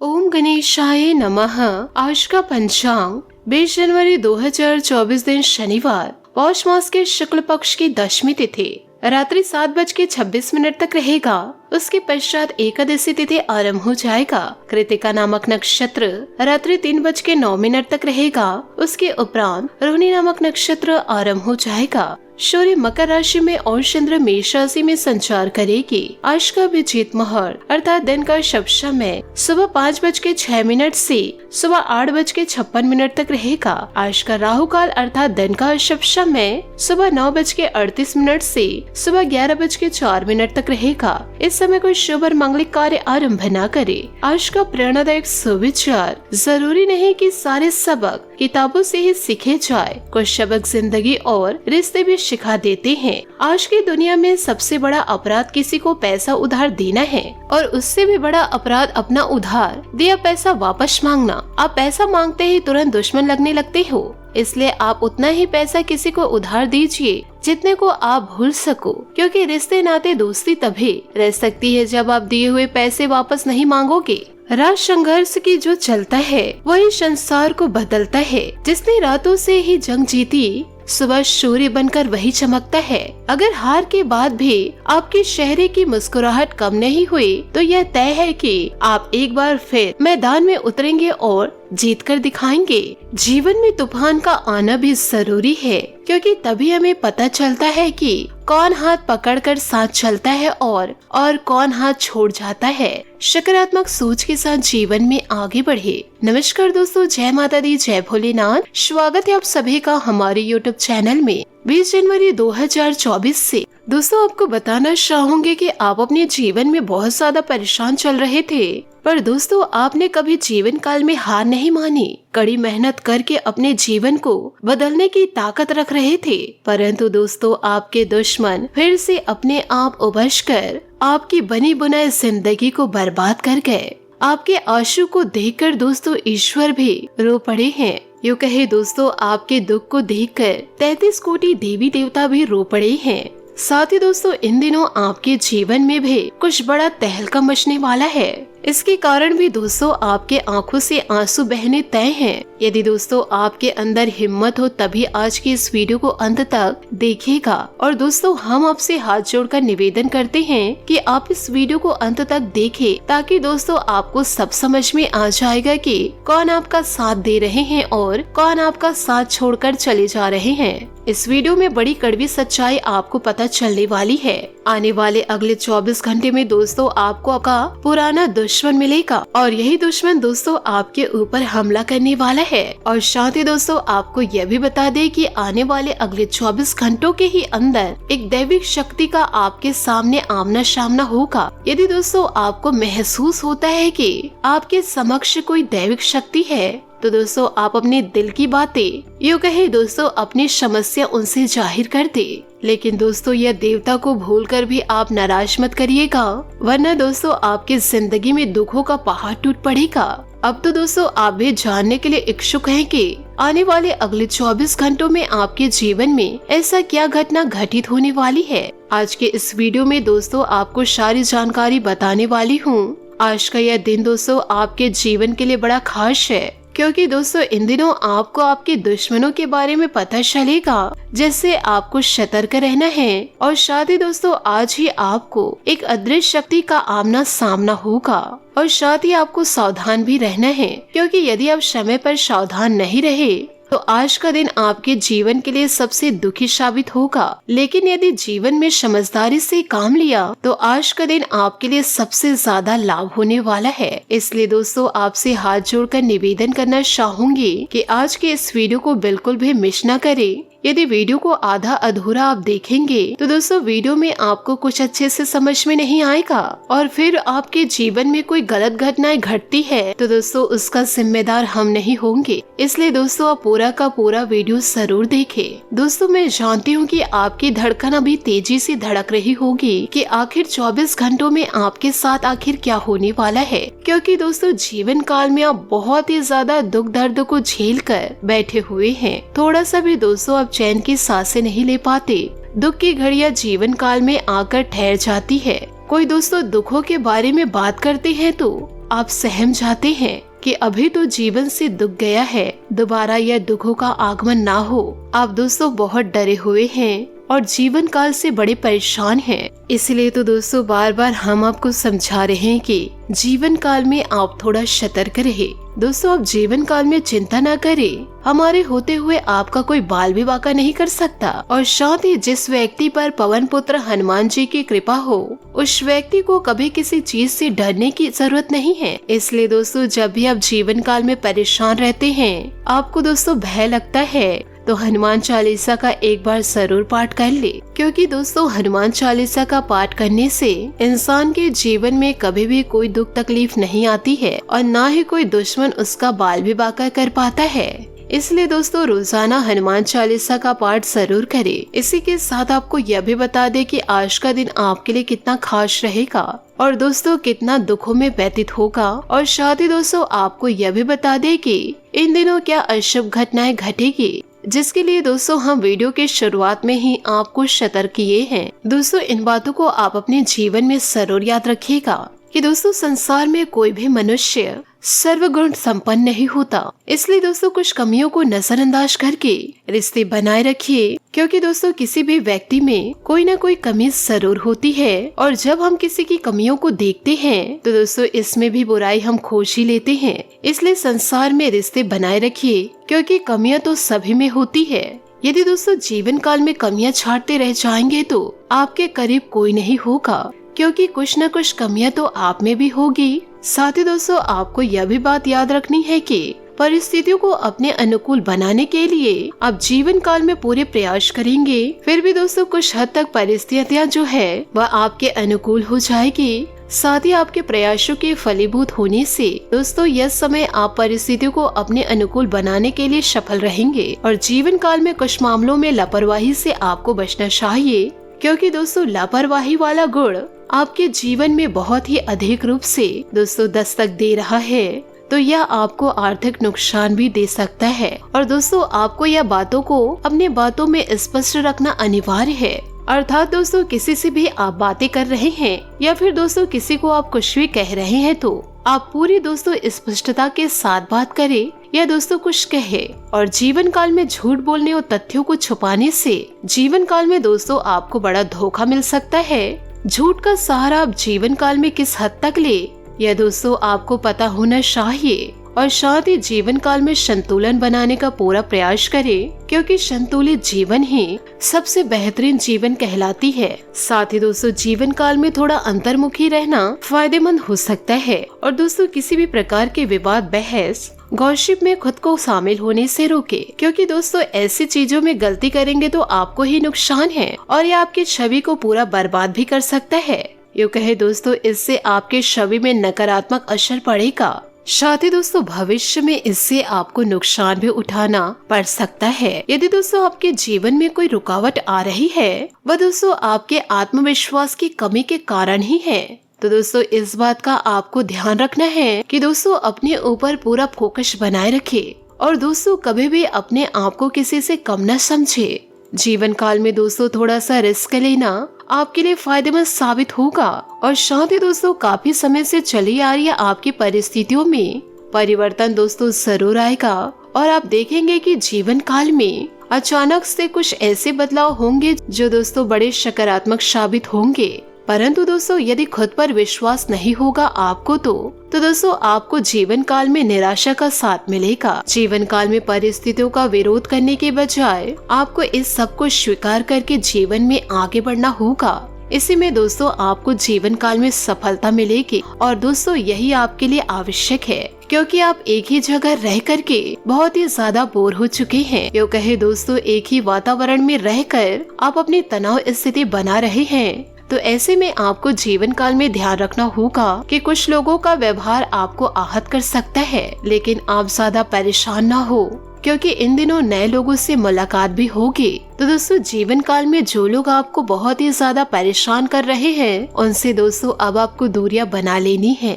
ओम गणेशाय नमः। आज का पंचांग 20 जनवरी 2024 दिन शनिवार, पौष मास के शुक्ल पक्ष की दशमी तिथि रात्रि 7:26 तक रहेगा। उसके पश्चात एकादशी तिथि आरंभ हो जाएगा। कृतिका नामक नक्षत्र रात्रि 3:09 तक रहेगा। उसके उपरांत रोहिणी नामक नक्षत्र आरंभ हो जाएगा। सूर्य मकर राशि में और चंद्र मेष राशि में संचार करेगी। आज का अभिजीत मुहूर्त अर्थात दिन का शुभ समय सुबह 5:06 से सुबह 8:56 तक रहेगा। आज का राहु काल अर्थात दिन का शुभ समय सुबह 9:38 से सुबह 11:04 तक रहेगा। इस समय कोई शुभ और मांगलिक कार्य आरंभ न करे। आज का प्रेरणादायक सुविचार, जरूरी नहीं कि सारे सबक किताबों से ही सीखे जाए, कुछ सबक जिंदगी और रिश्ते भी सिखा देते हैं। आज की दुनिया में सबसे बड़ा अपराध किसी को पैसा उधार देना है और उससे भी बड़ा अपराध अपना उधार दिया पैसा वापस मांगना। आप पैसा मांगते ही तुरंत दुश्मन लगने लगते हो, इसलिए आप उतना ही पैसा किसी को उधार दीजिए जितने को आप भूल सको, क्योंकि रिश्ते नाते दोस्ती तभी रह सकती है जब आप दिए हुए पैसे वापस नहीं मांगोगे। राज संघर्ष की जो चलता है वही संसार को बदलता है। जिसने रातों से ही जंग जीती सुबह सूर्य बनकर वही चमकता है। अगर हार के बाद भी आपके चेहरे की मुस्कुराहट कम नहीं हुई तो यह तय है कि आप एक बार फिर मैदान में उतरेंगे और जीत कर दिखाएंगे। जीवन में तूफान का आना भी जरूरी है, क्योंकि तभी हमें पता चलता है कि कौन हाथ पकड़कर साथ चलता है और कौन हाथ छोड़ जाता है। सकारात्मक सोच के साथ जीवन में आगे बढ़े। नमस्कार दोस्तों, जय माता दी, जय भोलेनाथ। स्वागत है आप सभी का हमारे यूट्यूब चैनल में। 20 जनवरी 2024 से दोस्तों आपको बताना चाहूंगे कि आप अपने जीवन में बहुत ज्यादा परेशान चल रहे थे, पर दोस्तों आपने कभी जीवन काल में हार नहीं मानी। कड़ी मेहनत करके अपने जीवन को बदलने की ताकत रख रहे थे, परंतु दोस्तों आपके दुश्मन फिर से अपने आप उभरकर आपकी बनी बुनाई जिंदगी को बर्बाद कर गए। आपके आंसू को देखकर दोस्तों ईश्वर भी रो पड़े हैं। यूँ कहे दोस्तों आपके दुख को देखकर 33 कोटि देवी देवता भी रो पड़े हैं। साथ ही दोस्तों इन दिनों आपके जीवन में भी कुछ बड़ा तहलका मचने वाला है। इसके कारण भी दोस्तों आपके आंखों से आंसू बहने तय हैं। यदि दोस्तों आपके अंदर हिम्मत हो तभी आज की इस वीडियो को अंत तक देखिएगा। और दोस्तों हम आपसे हाथ जोड़कर निवेदन करते हैं कि आप इस वीडियो को अंत तक देखें, ताकि दोस्तों आपको सब समझ में आ जाएगा कि कौन आपका साथ दे रहे हैं और कौन आपका साथ छोड़कर चले जा रहे हैं। इस वीडियो में बड़ी कड़वी सच्चाई आपको पता चलने वाली है। आने वाले अगले 24 घंटे में दोस्तों आपको आपका पुराना दुश्मन मिलेगा और यही दुश्मन दोस्तों आपके ऊपर हमला करने वाला है। और साथ ही दोस्तों आपको यह भी बता दे कि आने वाले अगले 24 घंटों के ही अंदर एक दैविक शक्ति का आपके सामने आमना सामना होगा। यदि दोस्तों आपको महसूस होता है कि आपके समक्ष कोई दैविक शक्ति है तो दोस्तों आप अपने दिल की बातें, यूँ कहे दोस्तों अपनी समस्या उनसे जाहिर कर दे। लेकिन दोस्तों यह देवता को भूलकर भी आप नाराज मत करिएगा, वरना दोस्तों आपकी जिंदगी में दुखों का पहाड़ टूट पड़ेगा। अब तो दोस्तों आप भी जानने के लिए इच्छुक हैं कि आने वाले अगले 24 घंटों में आपके जीवन में ऐसा क्या घटना घटित होने वाली है। आज के इस वीडियो में दोस्तों आपको सारी जानकारी बताने वाली हूँ। आज का यह दिन दोस्तों आपके जीवन के लिए बड़ा खास है, क्योंकि दोस्तों इन दिनों आपको आपके दुश्मनों के बारे में पता चलेगा, जिससे आपको सतर्क रहना है। और साथ ही दोस्तों आज ही आपको एक अदृश्य शक्ति का आमना सामना होगा और साथ ही आपको सावधान भी रहना है, क्योंकि यदि आप समय पर सावधान नहीं रहे तो आज का दिन आपके जीवन के लिए सबसे दुखी साबित होगा। लेकिन यदि जीवन में समझदारी से काम लिया तो आज का दिन आपके लिए सबसे ज्यादा लाभ होने वाला है। इसलिए दोस्तों आपसे हाथ जोड़कर निवेदन करना चाहूंगी कि आज के इस वीडियो को बिल्कुल भी मिस न करें। यदि वीडियो को आधा अधूरा आप देखेंगे तो दोस्तों वीडियो में आपको कुछ अच्छे से समझ में नहीं आएगा और फिर आपके जीवन में कोई गलत घटनाएं घटती है तो दोस्तों उसका जिम्मेदार हम नहीं होंगे। इसलिए दोस्तों आप पूरा का पूरा वीडियो जरूर देखें। दोस्तों मैं जानती हूँ कि आपकी धड़कन अभी तेजी से धड़क रही होगी कि आखिर 24 घंटों में आपके साथ आखिर क्या होने वाला है, क्योंकि दोस्तों जीवन काल में आप बहुत ही ज्यादा दुख दर्द को झेल कर बैठे हुए हैं। थोड़ा सा भी दोस्तों आप चैन की सांसें नहीं ले पाते। दुख की घड़ियां जीवन काल में आकर ठहर जाती है। कोई दोस्तों दुखों के बारे में बात करते हैं तो आप सहम जाते हैं कि अभी तो जीवन से दुख गया है, दोबारा यह दुखों का आगमन ना हो। आप दोस्तों बहुत डरे हुए हैं और जीवन काल से बड़े परेशान हैं। इसलिए तो दोस्तों बार बार हम आपको समझा रहे हैं कि जीवन काल में आप थोड़ा सतर्क रहे। दोस्तों आप जीवन काल में चिंता ना करें, हमारे होते हुए आपका कोई बाल भी बाका नहीं कर सकता। और साथ ही जिस व्यक्ति पर पवन पुत्र हनुमान जी की कृपा हो, उस व्यक्ति को कभी किसी चीज से डरने की जरूरत नहीं है। इसलिए दोस्तों जब भी आप जीवन काल में परेशान रहते हैं, आपको दोस्तों भय लगता है, तो हनुमान चालीसा का एक बार जरूर पाठ कर ले। क्योंकि दोस्तों हनुमान चालीसा का पाठ करने से इंसान के जीवन में कभी भी कोई दुख तकलीफ नहीं आती है और ना ही कोई दुश्मन उसका बाल भी बाका कर पाता है। इसलिए दोस्तों रोजाना हनुमान चालीसा का पाठ जरूर करें। इसी के साथ आपको यह भी बता दे कि आज का दिन आपके लिए कितना खास रहेगा और दोस्तों कितना दुखों में व्यतीत होगा। और साथ ही दोस्तों आपको यह भी बता दे कि इन दिनों क्या अशुभ घटनाएं घटेगी, जिसके लिए दोस्तों हम वीडियो के शुरुआत में ही आपको सतर्क किए हैं। दोस्तों इन बातों को आप अपने जीवन में जरूर याद रखिएगा कि दोस्तों संसार में कोई भी मनुष्य सर्वगुण संपन्न नहीं होता। इसलिए दोस्तों कुछ कमियों को नजरअंदाज करके रिश्ते बनाए रखिए, क्योंकि दोस्तों किसी भी व्यक्ति में कोई ना कोई कमी जरूर होती है। और जब हम किसी की कमियों को देखते हैं तो दोस्तों इसमें भी बुराई हम खोज ही लेते हैं। इसलिए संसार में रिश्ते बनाए रखिए, क्योंकि कमियां तो सभी में होती है। यदि दोस्तों जीवन काल में कमियां छांटते रह जाएंगे तो आपके करीब कोई नहीं होगा, क्योंकि कुछ न कुछ कमियां तो आप में भी होगी। साथ ही दोस्तों आपको यह भी बात याद रखनी है कि परिस्थितियों को अपने अनुकूल बनाने के लिए आप जीवन काल में पूरे प्रयास करेंगे, फिर भी दोस्तों कुछ हद तक परिस्थितियां जो है वह आपके अनुकूल हो जाएगी। साथ ही आपके प्रयासों के फलीभूत होने से दोस्तों यह समय आप परिस्थितियों को अपने अनुकूल बनाने के लिए सफल रहेंगे। और जीवन काल में कुछ मामलों में लापरवाही से आपको बचना चाहिए, क्योंकि दोस्तों लापरवाही वाला गुण आपके जीवन में बहुत ही अधिक रूप से दोस्तों दस्तक दे रहा है, तो यह आपको आर्थिक नुकसान भी दे सकता है। और दोस्तों आपको यह बातों को अपने बातों में स्पष्ट रखना अनिवार्य है। अर्थात दोस्तों किसी से भी आप बातें कर रहे हैं या फिर दोस्तों किसी को आप कुछ भी कह रहे हैं तो आप पूरी दोस्तों स्पष्टता के साथ बात करें या दोस्तों कुछ कहे। और जीवन काल में झूठ बोलने और तथ्यों को छुपाने से जीवन काल में दोस्तों आपको बड़ा धोखा मिल सकता है। झूठ का सहारा आप जीवन काल में किस हद तक ले, यह दोस्तों आपको पता होना चाहिए। और साथ ही जीवन काल में संतुलन बनाने का पूरा प्रयास करें, क्योंकि संतुलित जीवन ही सबसे बेहतरीन जीवन कहलाती है। साथ ही दोस्तों जीवन काल में थोड़ा अंतर्मुखी रहना फायदेमंद हो सकता है। और दोस्तों किसी भी प्रकार के विवाद, बहस, गॉसिप में खुद को शामिल होने से रोके, क्योंकि दोस्तों ऐसी चीजों में गलती करेंगे तो आपको ही नुकसान है और ये आपकी छवि को पूरा बर्बाद भी कर सकता है। यूँ कहे दोस्तों इससे आपके छवि में नकारात्मक असर पड़ेगा। साथ ही दोस्तों भविष्य में इससे आपको नुकसान भी उठाना पड़ सकता है। यदि दोस्तों आपके जीवन में कोई रुकावट आ रही है, वह दोस्तों आपके आत्मविश्वास की कमी के कारण ही है। तो दोस्तों इस बात का आपको ध्यान रखना है कि दोस्तों अपने ऊपर पूरा फोकस बनाए रखे और दोस्तों कभी भी अपने आप को किसी से कम न समझे। जीवन काल में दोस्तों थोड़ा सा रिस्क लेना आपके लिए फायदेमंद साबित होगा। और साथ ही दोस्तों काफी समय से चली आ रही आपकी परिस्थितियों में परिवर्तन दोस्तों जरूर आएगा और आप देखेंगे कि जीवन काल में अचानक से कुछ ऐसे बदलाव होंगे जो दोस्तों बड़े सकारात्मक साबित होंगे। परंतु दोस्तों यदि खुद पर विश्वास नहीं होगा आपको तो दोस्तों आपको जीवन काल में निराशा का साथ मिलेगा। जीवन काल में परिस्थितियों का विरोध करने के बजाय आपको इस सब को स्वीकार करके जीवन में आगे बढ़ना होगा। इसी में दोस्तों आपको जीवन काल में सफलता मिलेगी और दोस्तों यही आपके लिए आवश्यक है, क्योंकि आप एक ही जगह रह करके बहुत ही ज्यादा बोर हो चुके हैं। यो कहे दोस्तों एक ही वातावरण में रहकर आप अपनी तनाव स्थिति बना रहे हैं। तो ऐसे में आपको जीवन काल में ध्यान रखना होगा कि कुछ लोगों का व्यवहार आपको आहत कर सकता है, लेकिन आप ज्यादा परेशान ना हो, क्योंकि इन दिनों नए लोगों से मुलाकात भी होगी। तो दोस्तों जीवन काल में जो लोग आपको बहुत ही ज्यादा परेशान कर रहे हैं, उनसे दोस्तों अब आपको दूरियां बना लेनी है।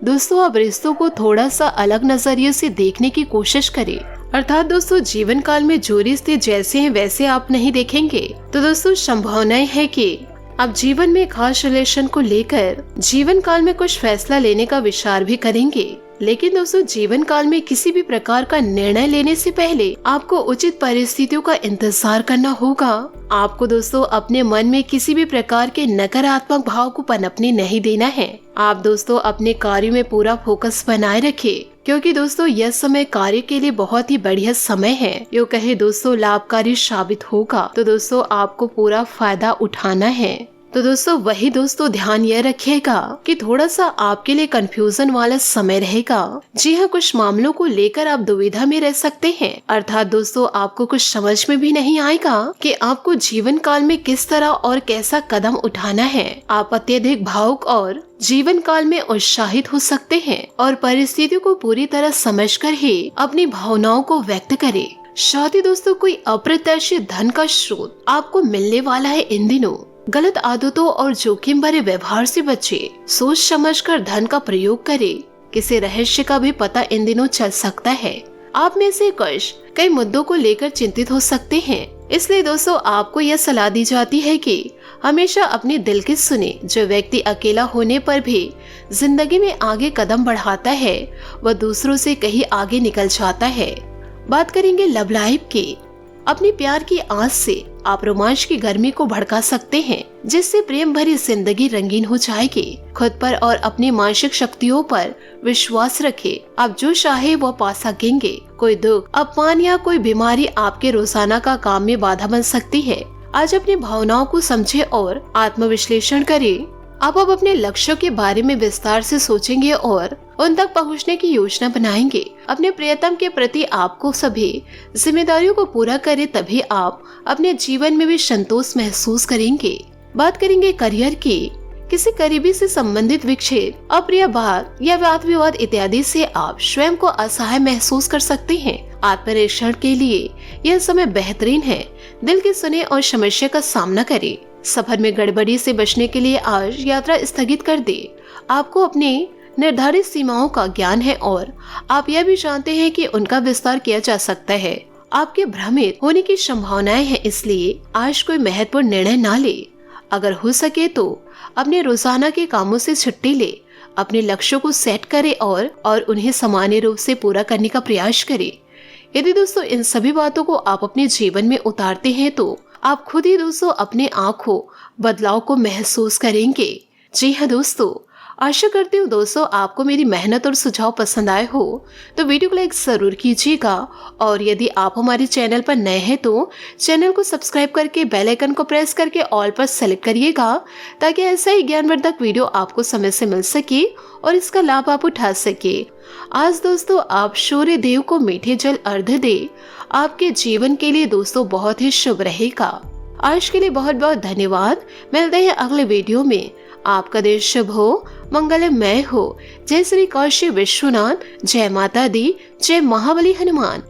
दोस्तों अब रिश्तों को थोड़ा सा अलग नजरिए से देखने की कोशिश करें। अर्थात दोस्तों जीवन काल में जो रिश्ते जैसे हैं वैसे आप नहीं देखेंगे। तो दोस्तों संभावनाएं है कि आप जीवन में खास रिलेशन को लेकर जीवन काल में कुछ फैसला लेने का विचार भी करेंगे। लेकिन दोस्तों, जीवन काल में किसी भी प्रकार का निर्णय लेने से पहले आपको उचित परिस्थितियों का इंतजार करना होगा। आपको दोस्तों अपने मन में किसी भी प्रकार के नकारात्मक भाव को पनपने नहीं देना है। आप दोस्तों अपने कार्य में पूरा फोकस बनाए रखें, क्योंकि दोस्तों यह समय कार्य के लिए बहुत ही बढ़िया समय है। यो कहे दोस्तों लाभकारी साबित होगा, तो दोस्तों आपको पूरा फायदा उठाना है। तो दोस्तों वही दोस्तों ध्यान यह रखिएगा कि थोड़ा सा आपके लिए कंफ्यूजन वाला समय रहेगा। जी हाँ, कुछ मामलों को लेकर आप दुविधा में रह सकते हैं, अर्थात दोस्तों आपको कुछ समझ में भी नहीं आएगा कि आपको जीवन काल में किस तरह और कैसा कदम उठाना है। आप अत्यधिक भावुक और जीवन काल में उत्साहित हो सकते हैं और परिस्थितियों को पूरी तरह समझकर ही अपनी भावनाओं को व्यक्त करें। साथ ही दोस्तों कोई अप्रत्याशित धन का स्रोत आपको मिलने वाला है इन दिनों। गलत आदतों और जोखिम भरे व्यवहार से बचे, सोच समझकर धन का प्रयोग करें। किसी रहस्य का भी पता इन दिनों चल सकता है। आप में से कुछ कई मुद्दों को लेकर चिंतित हो सकते हैं, इसलिए दोस्तों आपको यह सलाह दी जाती है कि हमेशा अपने दिल की सुने। जो व्यक्ति अकेला होने पर भी जिंदगी में आगे कदम बढ़ाता है, वह दूसरों से कहीं आगे निकल जाता है। बात करेंगे लव लाइफ की। अपनी प्यार की आस से आप रोमांच की गर्मी को भड़का सकते हैं, जिससे प्रेम भरी जिंदगी रंगीन हो जाएगी। खुद पर और अपनी मानसिक शक्तियों पर विश्वास रखें। आप जो चाहे वो पा सकेंगे। कोई दुख, अपमान या कोई बीमारी आपके रोजाना का काम में बाधा बन सकती है। आज अपनी भावनाओं को समझे और आत्मविश्लेषण करें। आप अब अपने लक्ष्यों के बारे में विस्तार से सोचेंगे और उन तक पहुंचने की योजना बनाएंगे। अपने प्रियतम के प्रति आपको सभी जिम्मेदारियों को पूरा करें, तभी आप अपने जीवन में भी संतोष महसूस करेंगे। बात करेंगे करियर की। किसी करीबी से संबंधित विक्षेप, अप्रिय बात या वाद विवाद इत्यादि से आप स्वयं को असहाय महसूस कर सकते हैं। आत्मनिरीक्षण के लिए यह समय बेहतरीन है। दिल की सुने और समस्या का सामना करें। सफर में गड़बड़ी से बचने के लिए आज यात्रा स्थगित कर दे। आपको अपने निर्धारित सीमाओं का ज्ञान है और आप यह भी जानते हैं कि उनका विस्तार किया जा सकता है। आपके भ्रमित होने की संभावनाएं हैं, इसलिए आज कोई महत्वपूर्ण निर्णय ना ले। अगर हो सके तो अपने रोजाना के कामों से छुट्टी ले। अपने लक्ष्यों को सेट करें और उन्हें सामान्य रूप से पूरा करने का प्रयास करें। यदि दोस्तों इन सभी बातों को आप अपने जीवन में उतारते हैं तो आप खुद ही दोस्तों अपने आंखों बदलाव को महसूस करेंगे। जी हाँ दोस्तों, आशा करती हूँ दोस्तों आपको मेरी मेहनत और सुझाव पसंद आए हो, तो वीडियो को लाइक जरूर कीजिएगा। और यदि आप हमारे चैनल पर नए हैं तो चैनल को सब्सक्राइब करके बेल आइकन को प्रेस करके ऑल पर सेलेक्ट करिएगा, ताकि ऐसा ही ज्ञानवर्धक वीडियो आपको समय से मिल सके और इसका लाभ आप उठा सके। आज दोस्तों आप सूर्य देव को मीठे जल अर्घ्य दे। आपके जीवन के लिए दोस्तों बहुत ही शुभ रहेगा। आज के लिए बहुत बहुत धन्यवाद। मिलते हैं अगले वीडियो में। आपका दिन शुभ हो, मंगलमय हो। जय श्री काशी विश्वनाथ, जय माता दी, जय महाबली हनुमान।